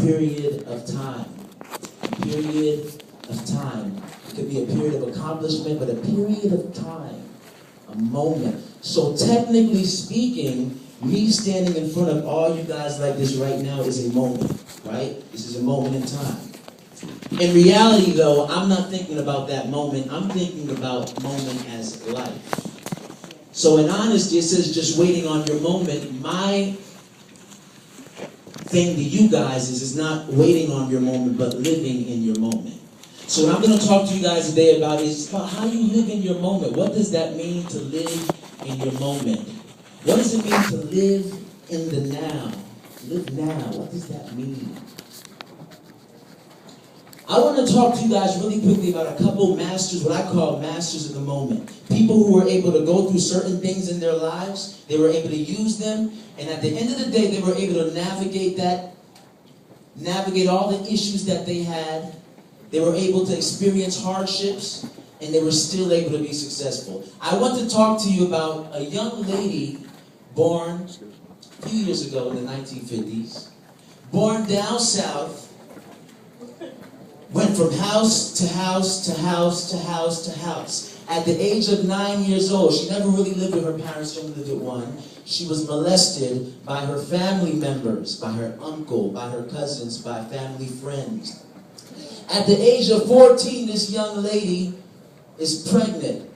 period of time. A period of time. It could be a period of accomplishment, but a period of time. A moment. So technically speaking, me standing in front of all you guys like this right now is a moment, right? This is a moment in time. In reality, though, I'm not thinking about that moment. I'm thinking about moment as life. So in honesty, it says just waiting on your moment. My thing to you guys is not waiting on your moment, but living in your moment. So what I'm going to talk to you guys today about is about how you live in your moment. What does that mean to live in your moment? What does it mean to live in the now? Live now. What does that mean? I want to talk to you guys really quickly about a couple masters, what I call masters of the moment. People who were able to go through certain things in their lives, they were able to use them, and at the end of the day, they were able to navigate all the issues that they had. They were able to experience hardships, and they were still able to be successful. I want to talk to you about a young lady born a few years ago in the 1950s, born down south, went from house to house to house to house to house. At the age of 9 years old, she never really lived with her parents, she only lived with one. She was molested by her family members, by her uncle, by her cousins, by family friends. At the age of 14, this young lady is pregnant.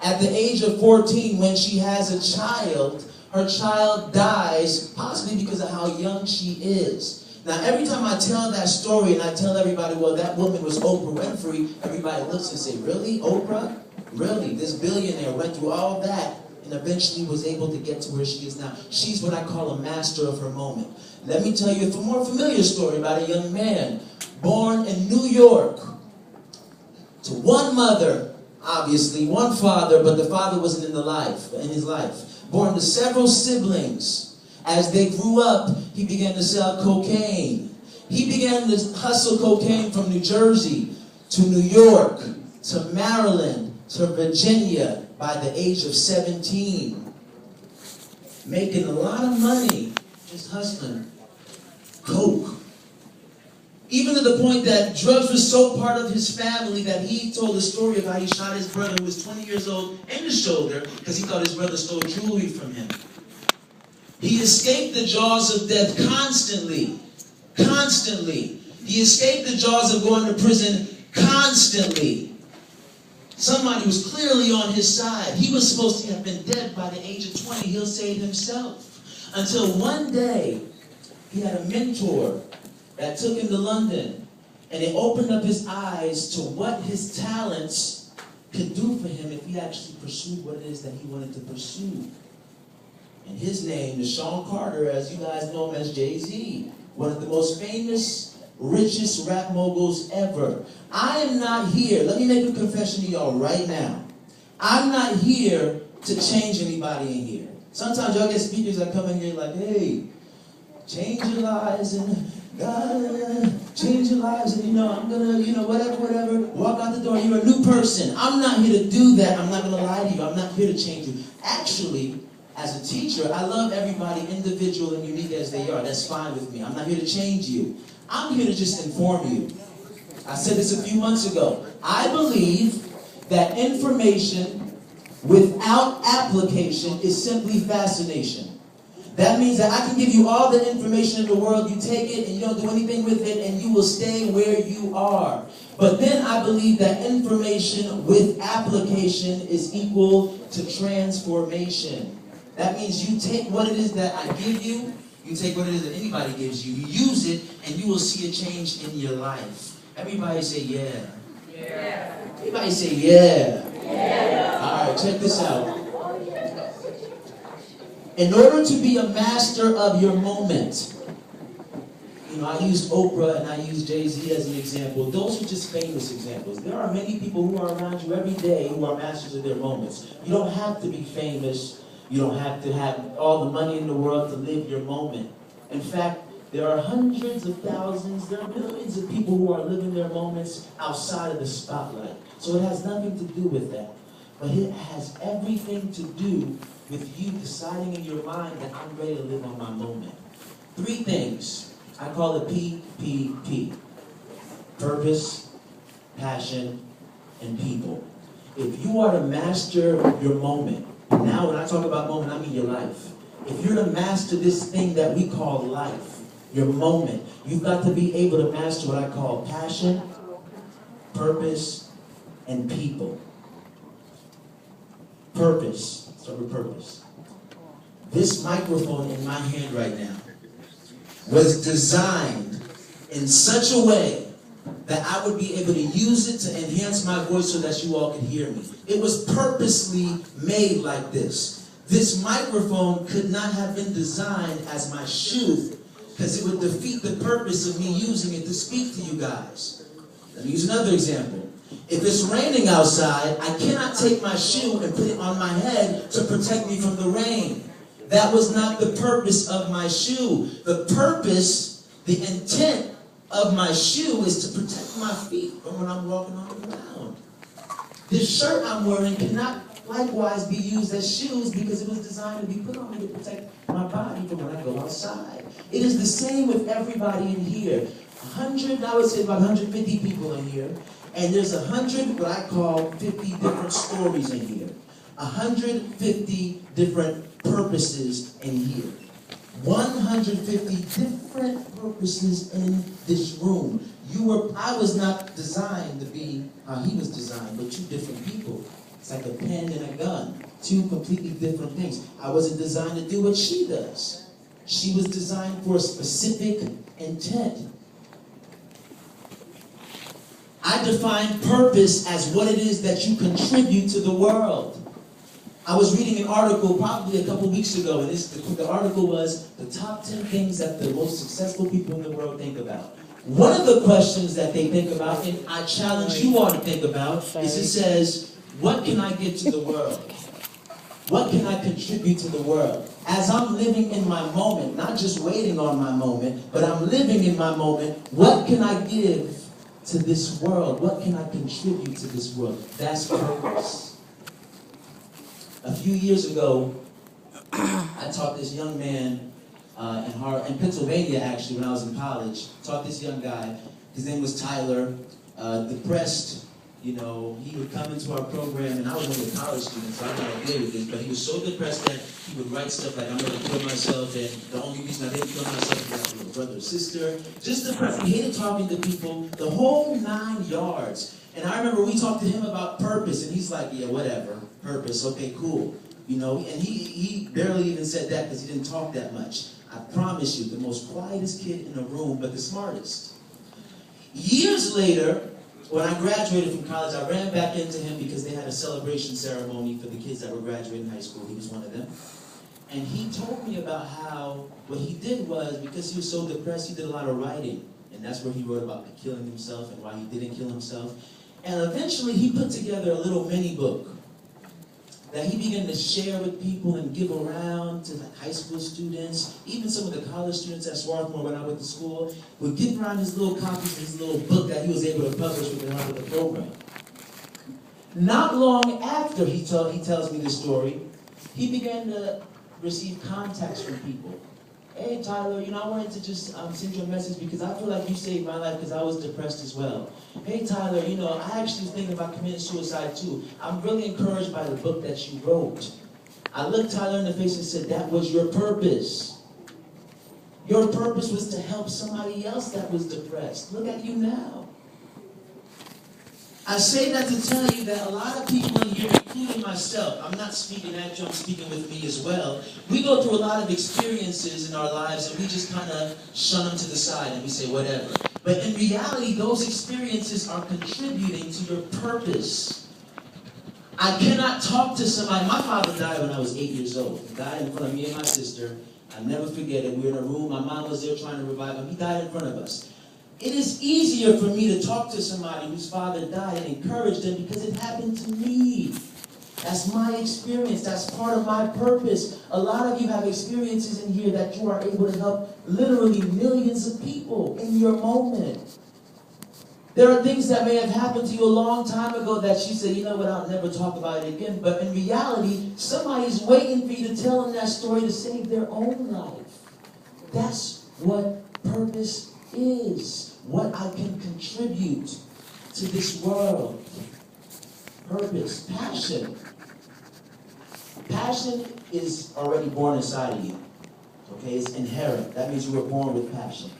At the age of 14, when she has a child, her child dies, possibly because of how young she is. Now, every time I tell that story and I tell everybody, well, that woman was Oprah Winfrey, everybody looks and say, really, Oprah? Really? This billionaire went through all that and eventually was able to get to where she is now. She's what I call a master of her moment. Let me tell you a more familiar story about a young man born in New York to one mother, obviously, one father, but the father wasn't in his life. Born to several siblings. As they grew up, he began to sell cocaine. He began to hustle cocaine from New Jersey to New York to Maryland to Virginia by the age of 17. Making a lot of money just hustling coke. Even to the point that drugs were so part of his family that he told a story of how he shot his brother, who was 20 years old, in the shoulder because he thought his brother stole jewelry from him. He escaped the jaws of death constantly. Constantly. He escaped the jaws of going to prison constantly. Somebody was clearly on his side. He was supposed to have been dead by the age of 20. He'll save himself. Until one day, he had a mentor that took him to London. And it opened up his eyes to what his talents could do for him if he actually pursued what it is that he wanted to pursue. And his name is Sean Carter, as you guys know him as Jay-Z. One of the most famous, richest rap moguls ever. I am not here, let me make a confession to y'all right now. I'm not here to change anybody in here. Sometimes y'all get speakers that come in here like, hey, change your lives and God, change your lives and I'm gonna, whatever, walk out the door, you're a new person. I'm not here to do that. I'm not gonna lie to you. I'm not here to change you. Actually, as a teacher, I love everybody individual and unique as they are. That's fine with me. I'm not here to change you. I'm here to just inform you. I said this a few months ago. I believe that information without application is simply fascination. That means that I can give you all the information in the world, you take it and you don't do anything with it and you will stay where you are. But then I believe that information with application is equal to transformation. That means you take what it is that I give you, you take what it is that anybody gives you, you use it, and you will see a change in your life. Everybody say yeah. Yeah. Everybody say yeah. Yeah. All right, check this out. In order to be a master of your moment, I used Oprah and I used Jay-Z as an example. Those are just famous examples. There are many people who are around you every day who are masters of their moments. You don't have to be famous. You don't have to have all the money in the world to live your moment. In fact, there are hundreds of thousands, there are millions of people who are living their moments outside of the spotlight. So it has nothing to do with that. But it has everything to do with you deciding in your mind that I'm ready to live on my moment. 3 things. I call it PPP. Purpose, passion, and people. If you are to master your moment, now when I talk about moment, I mean your life. If you're to master this thing that we call life, your moment, you've got to be able to master what I call passion, purpose, and people. Purpose. Start with purpose. This microphone in my hand right now was designed in such a way that I would be able to use it to enhance my voice so that you all could hear me. It was purposely made like this. This microphone could not have been designed as my shoe because it would defeat the purpose of me using it to speak to you guys. Let me use another example. If it's raining outside, I cannot take my shoe and put it on my head to protect me from the rain. That was not the purpose of my shoe. The purpose, the intent of my shoe is to protect my feet from when I'm walking on the ground. This shirt I'm wearing cannot likewise be used as shoes because it was designed to be put on me to protect my body from when I go outside. It is the same with everybody in here. I would say about 150 people in here, and there's 100 what I call 50 different stories in here. 150 different purposes in here. 150 different purposes in this room. I was not designed to be how he was designed, but two different people. It's like a pen and a gun. Two completely different things. I wasn't designed to do what she does. She was designed for a specific intent. I define purpose as what it is that you contribute to the world. I was reading an article probably a couple weeks ago, and the article was the top 10 things that the most successful people in the world think about. One of the questions that they think about, and I challenge you all to think about, is it says, what can I give to the world? What can I contribute to the world? As I'm living in my moment, not just waiting on my moment, but I'm living in my moment, what can I give to this world? What can I contribute to this world? That's purpose. A few years ago, I taught this young man in Pennsylvania, actually, when I was in college. Taught this young guy. His name was Tyler. Depressed, you know, he would come into our program, and I was only a college student, so I got away with this, but he was so depressed that he would write stuff like, I'm going to kill myself, and the only reason I didn't kill myself is because I have a brother or sister. Just depressed. He hated talking to people, the whole 9 yards. And I remember we talked to him about purpose, and he's like, yeah, whatever. Purpose, okay, cool. You know, and he barely even said that because he didn't talk that much. I promise you, the most quietest kid in the room, but the smartest. Years later, when I graduated from college, I ran back into him because they had a celebration ceremony for the kids that were graduating high school. He was one of them. And he told me about how what he did was, because he was so depressed, he did a lot of writing. And that's where he wrote about killing himself and why he didn't kill himself. And eventually he put together a little mini book that he began to share with people and give around to like high school students, even some of the college students at Swarthmore when I went to school, would give around his little copies of his little book that he was able to publish with the help of the program. Not long after he tells me this story, he began to receive contacts from people. Hey Tyler, you know, I wanted to just send you a message because I feel like you saved my life because I was depressed as well. Hey Tyler, you know, I actually was thinking about committing suicide too. I'm really encouraged by the book that you wrote. I looked Tyler in the face and said, that was your purpose. Your purpose was to help somebody else that was depressed. Look at you now. I say that to tell you that a lot of people in here, including myself, I'm not speaking at you, I'm speaking with me as well. We go through a lot of experiences in our lives and we just kind of shun them to the side and we say whatever. But in reality, those experiences are contributing to your purpose. I cannot talk to somebody. My father died when I was 8 years old. He died in front of me and my sister. I'll never forget it. We were in a room. My mom was there trying to revive him. He died in front of us. It is easier for me to talk to somebody whose father died and encourage them because it happened to me. That's my experience. That's part of my purpose. A lot of you have experiences in here that you are able to help literally millions of people in your moment. There are things that may have happened to you a long time ago that you say, you know what, I'll never talk about it again. But in reality, somebody's waiting for you to tell them that story to save their own life. That's what purpose is, what I can contribute to this world. Purpose, passion. Passion is already born inside of you. Okay, it's inherent. That means you were born with passion.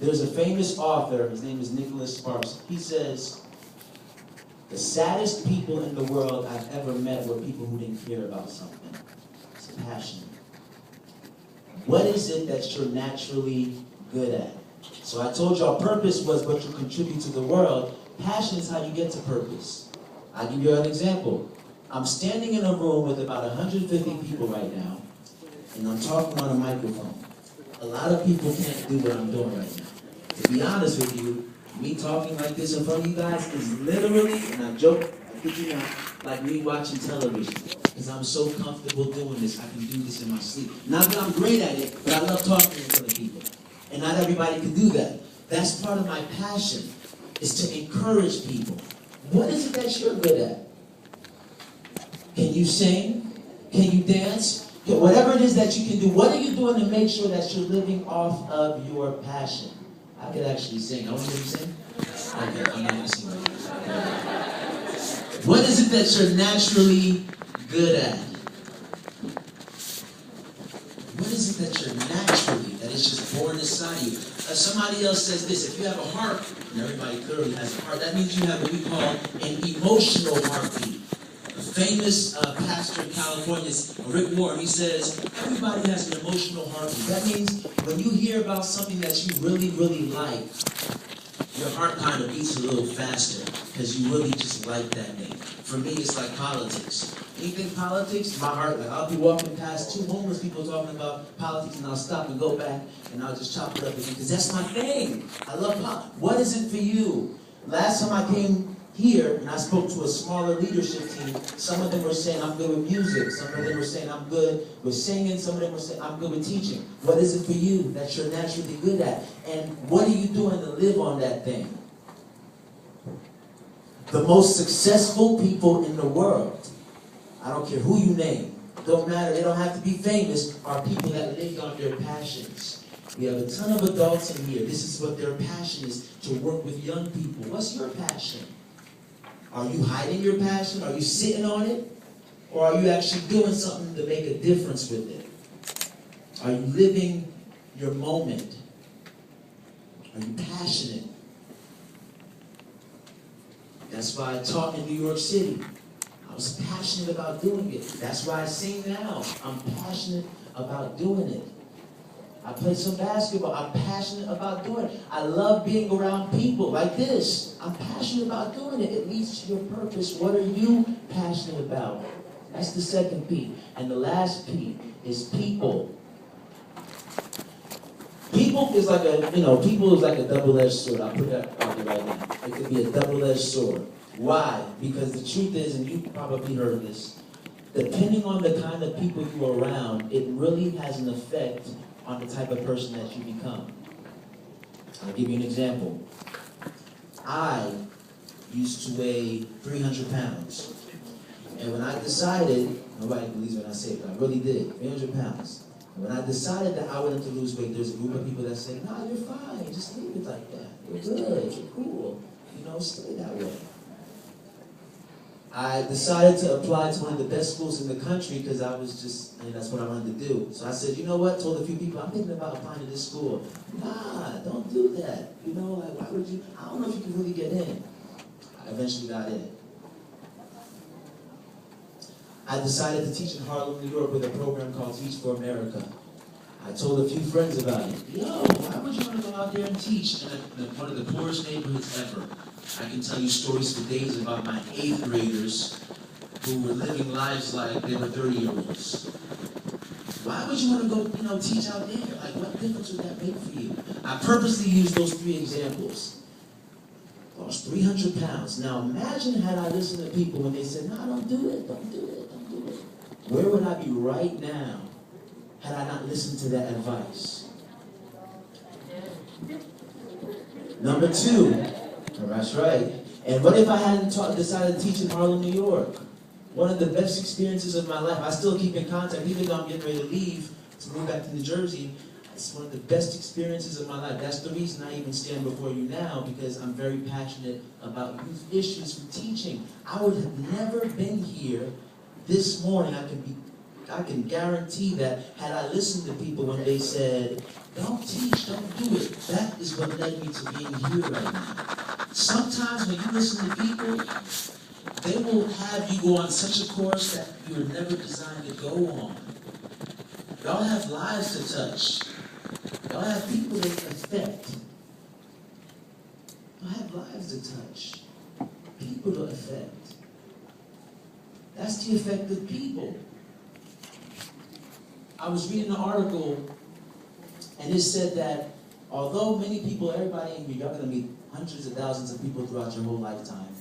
There's a famous author, his name is Nicholas Sparks. He says, the saddest people in the world I've ever met were people who didn't care about something. It's passion. What is it that you're naturally good at? So I told y'all purpose was what you contribute to the world. Passion is how you get to purpose. I'll give you an example. I'm standing in a room with about 150 people right now, and I'm talking on a microphone. A lot of people can't do what I'm doing right now. To be honest with you, me talking like this in front of you guys is literally, and I joke, I kid you not, like me watching television. Because I'm so comfortable doing this, I can do this in my sleep. Not that I'm great at it, but I love talking in front of people. And not everybody can do that. That's part of my passion, is to encourage people. What is it that you're good at? Can you sing? Can you dance? Whatever it is that you can do, what are you doing to make sure that you're living off of your passion? I could actually sing. I want to hear you sing. Okay, I'm not going to sing right now. What is it that you're naturally good at? What is it that you're naturally, that is just born inside you? Somebody else says this, if you have a heart, and everybody clearly has a heart, that means you have what we call an emotional heartbeat. A famous pastor in California, Rick Warren, he says, everybody has an emotional heartbeat. That means when you hear about something that you really, really like, your heart kind of beats a little faster because you really just like that thing. For me, it's like politics. Anything politics, my heart, like I'll be walking past two homeless people talking about politics and I'll stop and go back and I'll just chop it up again because that's my thing. I love politics. What is it for you? Last time I came here and I spoke to a smaller leadership team, some of them were saying I'm good with music, some of them were saying I'm good with singing, some of them were saying I'm good with teaching. What is it for you that you're naturally good at? And what are you doing to live on that thing? The most successful people in the world, I don't care who you name, don't matter, they don't have to be famous, are people that lived on their passions. We have a ton of adults in here. This is what their passion is, to work with young people. What's your passion? Are you hiding your passion? Are you sitting on it? Or are you actually doing something to make a difference with it? Are you living your moment? Are you passionate? That's why I taught in New York City. I was passionate about doing it. That's why I sing now. I'm passionate about doing it. I play some basketball. I'm passionate about doing it. I love being around people like this. I'm passionate about doing it. It leads to your purpose. What are you passionate about? That's the second P. And the last P is people. People is like a double-edged sword. I'll put that out there right now. It could be a double-edged sword. Why? Because the truth is, and you've probably heard of this, depending on the kind of people you're around, it really has an effect on the type of person that you become. I'll give you an example. I used to weigh 300 pounds. And when I decided, nobody believes when I say it, but I really did, 300 pounds. And when I decided that I wanted to lose weight, there's a group of people that say, "Nah, you're fine, just leave it like that. You're good, you're cool. Stay that way." I decided to apply to one of the best schools in the country because I was just, that's what I wanted to do. So I said, you know what? Told a few people, I'm thinking about applying to this school. Nah, don't do that. Why would you? I don't know if you can really get in. I eventually got in. I decided to teach in Harlem, New York with a program called Teach for America. I told a few friends about it. Yo, why would you want to go out there and teach in one of the poorest neighborhoods ever? I can tell you stories for days about my 8th graders who were living lives like they were 30-year-olds. Why would you want to go, teach out there? Like, what difference would that make for you? I purposely used those 3 examples. Lost 300 pounds. Now imagine had I listened to people when they said, "No, don't do it, don't do it, don't do it." Where would I be right now had I not listened to that advice? Number 2, that's right. And what if I hadn't decided to teach in Harlem, New York? One of the best experiences of my life. I still keep in contact, even though I'm getting ready to leave to move back to New Jersey. It's one of the best experiences of my life. That's the reason I even stand before you now, because I'm very passionate about youth issues from teaching. I would have never been here this morning. I can guarantee that had I listened to people when they said, don't teach, don't do it. That is what led me to being here right now. Sometimes when you listen to people, they will have you go on such a course that you were never designed to go on. Y'all have lives to touch. Y'all have people that affect. Y'all have lives to touch. People to affect. That's the effect of people. I was reading an article, and it said that although many people, everybody in here, y'all going to meet hundreds of thousands of people throughout your whole lifetime,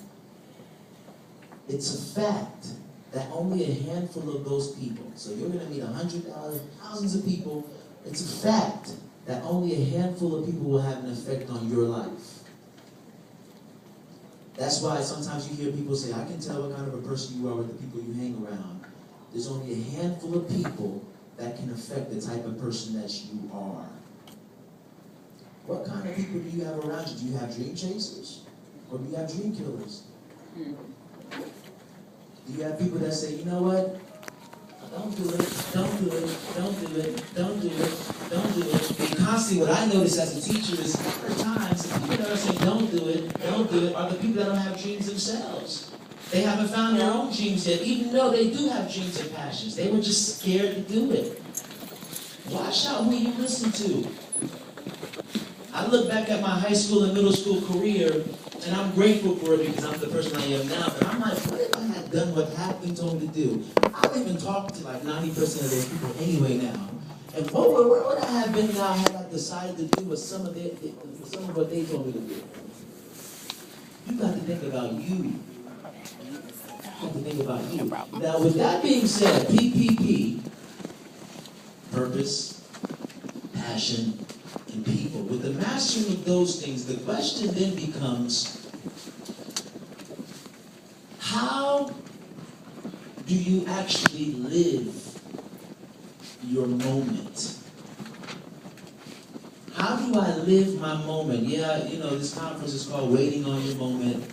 it's a fact that only a handful of those people, so you're going to meet thousands of people, it's a fact that only a handful of people will have an effect on your life. That's why sometimes you hear people say, I can tell what kind of a person you are with the people you hang around. There's only a handful of people that can affect the type of person that you are. What kind of people do you have around you? Do you have dream chasers? Or do you have dream killers? Do you have people that say, you know what? Don't do it, don't do it, don't do it, don't do it, don't do it. And constantly what I notice as a teacher is at times the people that are saying don't do it are the people that don't have dreams themselves. They haven't found their own dreams yet, even though they do have dreams and passions. They were just scared to do it. Watch out who you listen to. I look back at my high school and middle school career, and I'm grateful for it because I'm the person I am now. But I'm like, what if I had done what Hackman told me to do? I don't even talk to like 90% of those people anyway now. And where would I have been now had I decided to do some of what they told me to do? You got to think about you. You have to think about you. Now, with that being said, PPP, purpose, passion, and people. With the mastering of those things, the question then becomes, how do you actually live your moment? How do I live my moment? Yeah, this conference is called Waiting on Your Moment.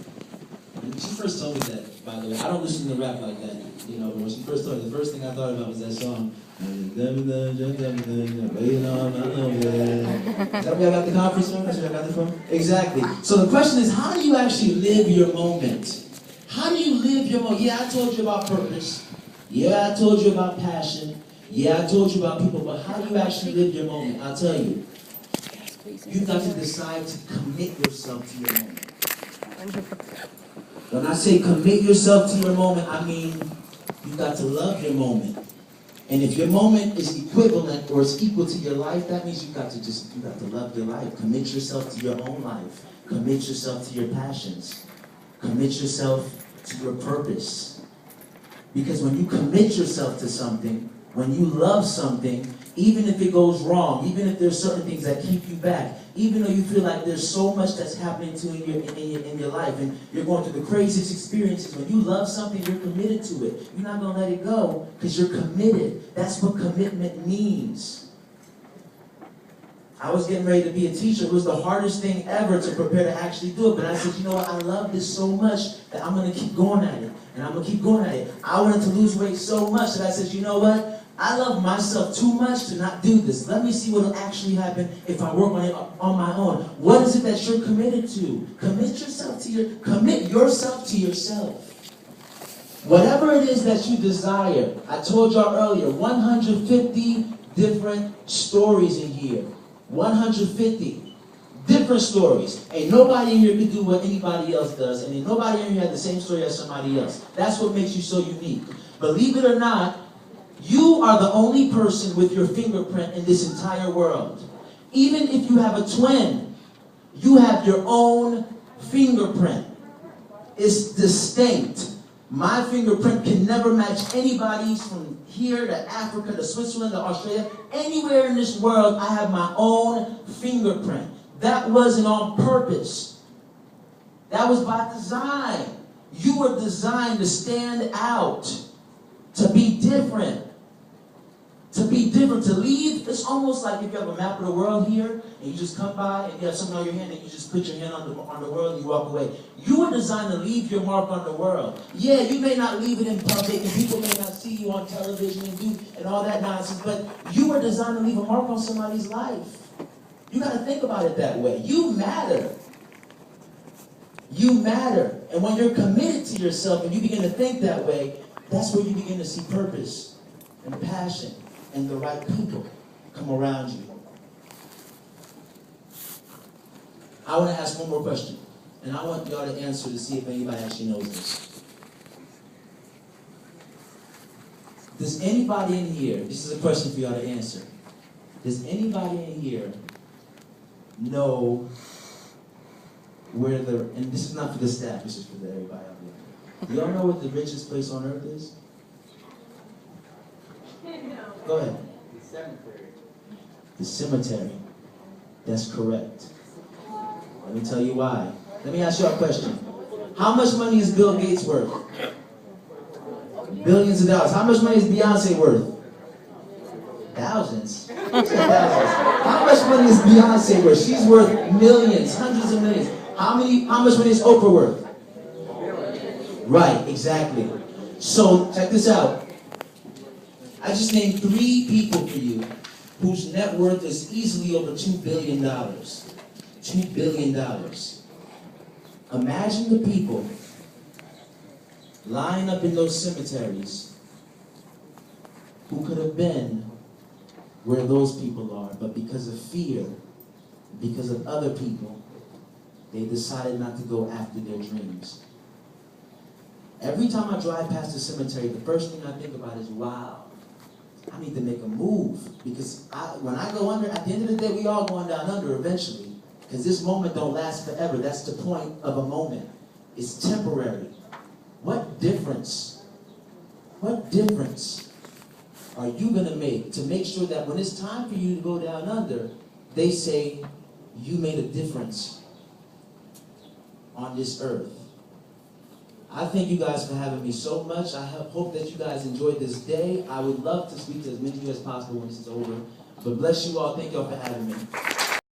And she first told me that, by the way. I don't listen to rap like that, but when she first told me, the first thing I thought about was that song. Waiting on my moment. Is that where I got the conference from? That's where I got it from? Exactly. So the question is, how do you actually live your moment? How do you live your moment? Yeah, I told you about purpose. Yeah, I told you about passion. Yeah, I told you about people, but how do you actually live your moment? I'll tell you. You've got to decide to commit yourself to your moment. When I say commit yourself to your moment, I mean you've got to love your moment. And if your moment is equivalent or is equal to your life, that means you've got to love your life. Commit yourself to your own life. Commit yourself to your passions. Commit yourself to your purpose. Because when you commit yourself to something, when you love something, even if it goes wrong, even if there's certain things that keep you back, even though you feel like there's so much that's happening to you in your life, and you're going through the craziest experiences, when you love something, you're committed to it. You're not going to let it go because you're committed. That's what commitment means. I was getting ready to be a teacher. It was the hardest thing ever to prepare to actually do it. But I said, you know what? I love this so much that I'm going to keep going at it. And I'm going to keep going at it. I wanted to lose weight so much that I said, you know what? I love myself too much to not do this. Let me see what will actually happen if I work on it on my own. What is it that you're committed to? Commit yourself to yourself. Whatever it is that you desire. I told y'all earlier, 150 different stories in here. 150 different stories. Ain't nobody in here can do what anybody else does, and ain't nobody in here has the same story as somebody else. That's what makes you so unique. Believe it or not, you are the only person with your fingerprint in this entire world. Even if you have a twin, you have your own fingerprint. It's distinct. My fingerprint can never match anybody's from here to Africa to Switzerland to Australia. Anywhere in this world, I have my own fingerprint. That wasn't on purpose. That was by design. You were designed to stand out, to be different. To be different, to leave, it's almost like if you have a map of the world here, and you just come by, and you have something on your hand, and you just put your hand on the world, and you walk away. You were designed to leave your mark on the world. Yeah, you may not leave it in public, and people may not see you on television and all that nonsense, but you were designed to leave a mark on somebody's life. You got to think about it that way. You matter. You matter. And when you're committed to yourself and you begin to think that way, that's where you begin to see purpose and passion and the right people come around you. I want to ask one more question, and I want y'all to answer to see if anybody actually knows this. Does anybody in here, this is a question for y'all to answer, does anybody in here know where and this is not for the staff, this is for everybody out there. Do y'all know what the richest place on earth is? Go ahead. The cemetery. The cemetery. That's correct. Let me tell you why. Let me ask you a question. How much money is Bill Gates worth? Billions of dollars. How much money is Beyonce worth? Thousands. How much money is Beyonce worth? She's worth millions, hundreds of millions. How much money is Oprah worth? Right, exactly. So check this out. I just named 3 people for you whose net worth is easily over $2 billion. $2 billion. Imagine the people lying up in those cemeteries who could have been where those people are, but because of fear, because of other people, they decided not to go after their dreams. Every time I drive past the cemetery, the first thing I think about is, wow, I need to make a move. Because when I go under, at the end of the day, we all going down under eventually. Because this moment don't last forever. That's the point of a moment. It's temporary. What difference are you going to make sure that when it's time for you to go down under, they say, you made a difference on this earth? I thank you guys for having me so much. I hope that you guys enjoyed this day. I would love to speak to as many of you as possible when this is over. But bless you all. Thank you all for having me.